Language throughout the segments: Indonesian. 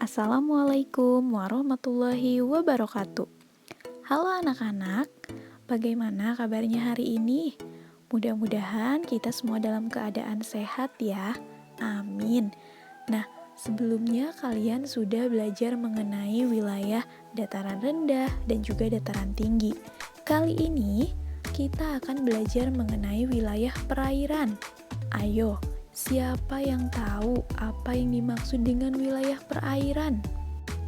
Assalamualaikum warahmatullahi wabarakatuh. Halo anak-anak, bagaimana kabarnya hari ini? Mudah-mudahan kita semua dalam keadaan sehat ya. Amin. Nah, sebelumnya kalian sudah belajar mengenai wilayah dataran rendah dan juga dataran tinggi. Kali ini kita akan belajar mengenai wilayah perairan. Ayo, siapa yang tahu apa yang dimaksud dengan wilayah perairan?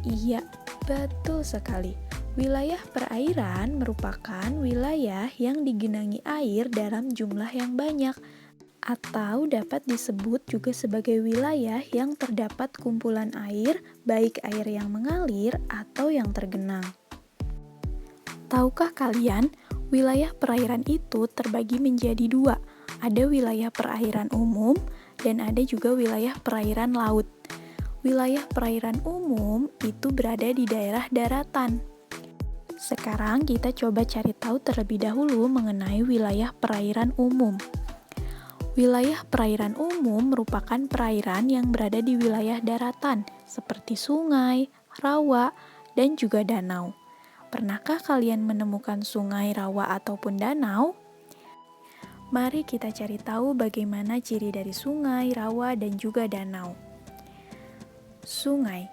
Iya, betul sekali. Wilayah perairan merupakan wilayah yang digenangi air dalam jumlah yang banyak, atau dapat disebut juga sebagai wilayah yang terdapat kumpulan air, baik air yang mengalir atau yang tergenang. Tahukah kalian, wilayah perairan itu terbagi menjadi dua. Ada wilayah perairan umum dan ada juga wilayah perairan laut. Wilayah perairan umum itu berada di daerah daratan. Sekarang kita coba cari tahu terlebih dahulu mengenai wilayah perairan umum. Wilayah perairan umum merupakan perairan yang berada di wilayah daratan, seperti sungai, rawa, dan juga danau. Pernahkah kalian menemukan sungai, rawa, ataupun danau? Mari kita cari tahu bagaimana ciri dari sungai, rawa, dan juga danau. Sungai.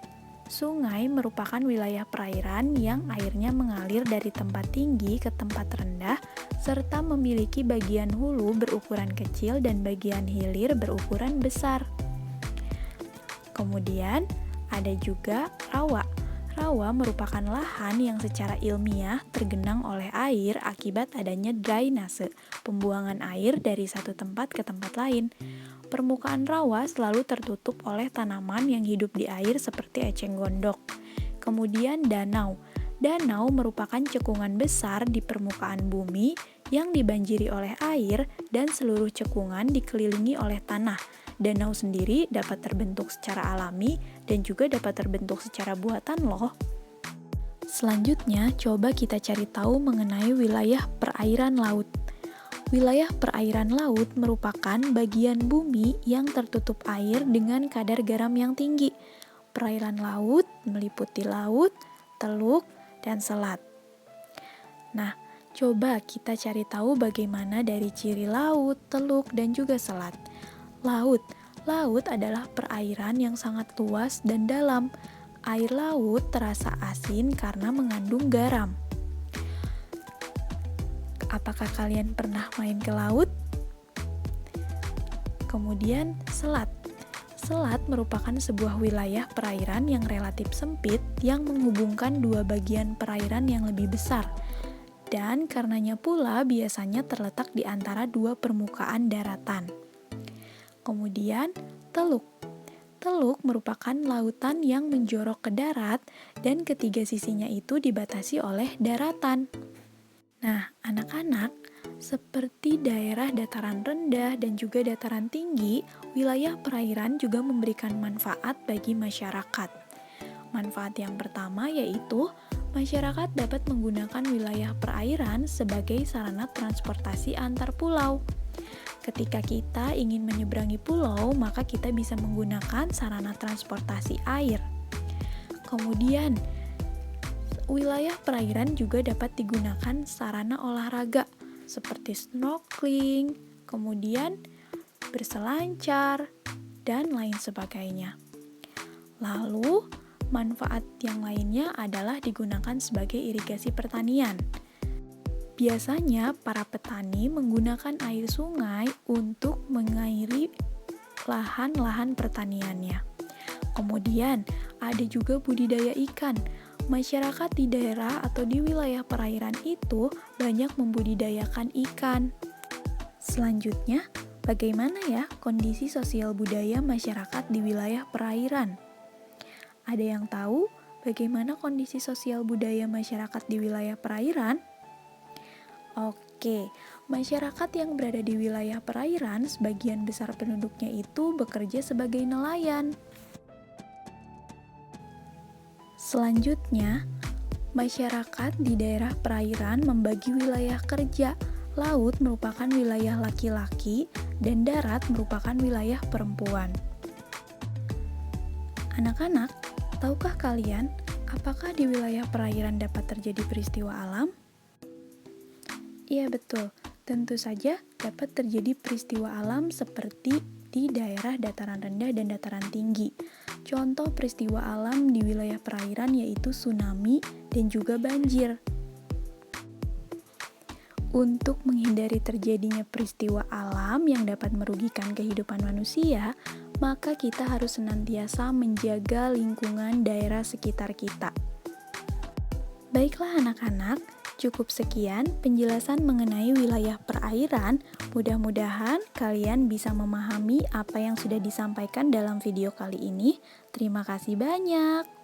Sungai merupakan wilayah perairan yang airnya mengalir dari tempat tinggi ke tempat rendah, serta memiliki bagian hulu berukuran kecil dan bagian hilir berukuran besar. Kemudian, ada juga rawa. Rawa merupakan lahan yang secara ilmiah tergenang oleh air akibat adanya drainase, pembuangan air dari satu tempat ke tempat lain. Permukaan rawa selalu tertutup oleh tanaman yang hidup di air seperti eceng gondok. Kemudian danau. Danau merupakan cekungan besar di permukaan bumi yang dibanjiri oleh air dan seluruh cekungan dikelilingi oleh tanah. Danau sendiri dapat terbentuk secara alami dan juga dapat terbentuk secara buatan loh. Selanjutnya, coba kita cari tahu mengenai wilayah perairan laut. Wilayah perairan laut merupakan bagian bumi yang tertutup air dengan kadar garam yang tinggi. Perairan laut meliputi laut, teluk, dan selat. Nah, coba kita cari tahu bagaimana dari ciri laut, teluk, dan juga selat. Laut. Laut adalah perairan yang sangat luas dan dalam. Air laut terasa asin karena mengandung garam. Apakah kalian pernah main ke laut? Kemudian selat. Selat merupakan sebuah wilayah perairan yang relatif sempit yang menghubungkan dua bagian perairan yang lebih besar. Dan karenanya pula biasanya terletak di antara dua permukaan daratan. Kemudian, teluk. Teluk merupakan lautan yang menjorok ke darat dan ketiga sisinya itu dibatasi oleh daratan. Nah, anak-anak, seperti daerah dataran rendah dan juga dataran tinggi, wilayah perairan juga memberikan manfaat bagi masyarakat. Manfaat yang pertama yaitu masyarakat dapat menggunakan wilayah perairan sebagai sarana transportasi antar pulau. Ketika kita ingin menyeberangi pulau, maka kita bisa menggunakan sarana transportasi air. Kemudian, wilayah perairan juga dapat digunakan sarana olahraga seperti snorkeling, kemudian berselancar, dan lain sebagainya. Lalu, manfaat yang lainnya adalah digunakan sebagai irigasi pertanian. Biasanya para petani menggunakan air sungai untuk mengairi lahan-lahan pertaniannya. Kemudian, ada juga budidaya ikan. Masyarakat di daerah atau di wilayah perairan itu banyak membudidayakan ikan. Selanjutnya, bagaimana ya kondisi sosial budaya masyarakat di wilayah perairan? Ada yang tahu bagaimana kondisi sosial budaya masyarakat di wilayah perairan? Oke, masyarakat yang berada di wilayah perairan, sebagian besar penduduknya itu bekerja sebagai nelayan. Selanjutnya, masyarakat di daerah perairan membagi wilayah kerja. Laut merupakan wilayah laki-laki dan darat merupakan wilayah perempuan. Anak-anak, Tahukah kalian, apakah di wilayah perairan dapat terjadi peristiwa alam? Iya betul, tentu saja dapat terjadi peristiwa alam seperti di daerah dataran rendah dan dataran tinggi. Contoh peristiwa alam di wilayah perairan yaitu tsunami dan juga banjir. Untuk menghindari terjadinya peristiwa alam yang dapat merugikan kehidupan manusia, maka kita harus senantiasa menjaga lingkungan daerah sekitar kita. Baiklah anak-anak, cukup sekian penjelasan mengenai wilayah perairan. Mudah-mudahan kalian bisa memahami apa yang sudah disampaikan dalam video kali ini. Terima kasih banyak.